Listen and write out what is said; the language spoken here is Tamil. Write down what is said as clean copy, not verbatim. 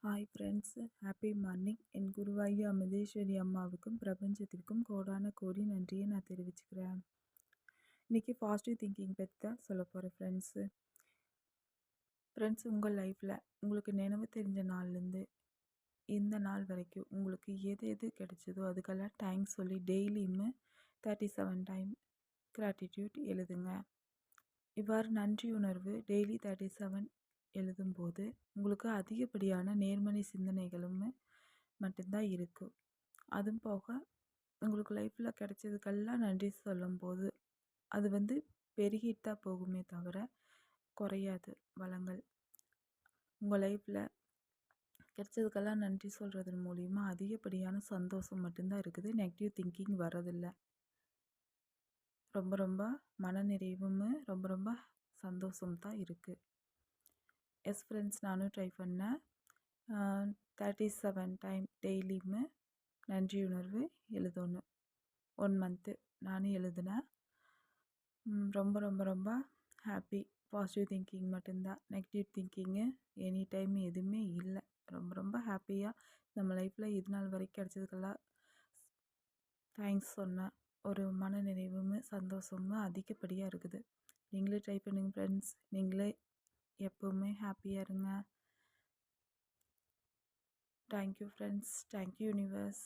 Hi friends, happy morning. என் குருவாயி அமிர்தேஸ்வரி அம்மாவுக்கும் பிரபஞ்சத்திற்கும் கோடான கோடி நன்றியை நான் தெரிவிச்சுக்கிறேன். இன்றைக்கி பாசிட்டிவ் திங்கிங் பற்றி தான் சொல்ல போகிறேன் ஃப்ரெண்ட்ஸு. உங்கள் லைஃப்பில் உங்களுக்கு நினைவு தெரிஞ்ச நாள்லேருந்து இந்த நாள் வரைக்கும் உங்களுக்கு எது எது கிடைச்சதோ அதுக்கெல்லாம் தேங்க்ஸ் சொல்லி டெய்லியுமே 37 டைம் கிராட்டிடியூட் எழுதுங்க. இவ்வாறு நன்றி உணர்வு டெய்லி 37 எழுதும்போது உங்களுக்கு அதிகப்படியான நேர்மறை சிந்தனைகளும் மட்டும்தான் இருக்கும். அதுவும் போக உங்களுக்கு லைஃப்பில் கிடைச்சதுக்கெல்லாம் நன்றி சொல்லும்போது அது பெருகிட்டு தான் போகுமே தவிர குறையாது. வளங்கள் உங்கள் லைஃப்பில் கிடைச்சதுக்கெல்லாம் நன்றி சொல்கிறதன் மூலிமா அதிகப்படியான சந்தோஷம் மட்டும்தான் இருக்குது. நெகட்டிவ் திங்கிங் வரதில்லை. ரொம்ப ரொம்ப மனநிறைவும் ரொம்ப ரொம்ப சந்தோஷம் தான் இருக்குது. எஸ் ஃப்ரெண்ட்ஸ், நானும் ட்ரை பண்ணேன். 37 டைம் டெய்லியுமே நன்றியுணர்வு எழுதணும். 1 மந்த்து நானும் எழுதினேன். ரொம்ப ரொம்ப ரொம்ப ஹாப்பி. பாசிட்டிவ் திங்கிங் மட்டும்தான், நெகட்டிவ் திங்கிங்கு எனி டைம் எதுவுமே இல்லை. ரொம்ப ரொம்ப ஹாப்பியாக நம்ம லைஃப்பில் இது நாள் வரைக்கும் கிடச்சதுக்கெல்லாம் தேங்க்ஸ் சொன்னேன். ஒரு மன நிறைவும் சந்தோஷமும் அதிகப்படியாக இருக்குது. நீங்களே ட்ரை பண்ணுங்கள் ஃப்ரெண்ட்ஸ். நீங்களே எப்போவுமே ஹாப்பியாக இருங்க. Thank you friends. Thank you universe.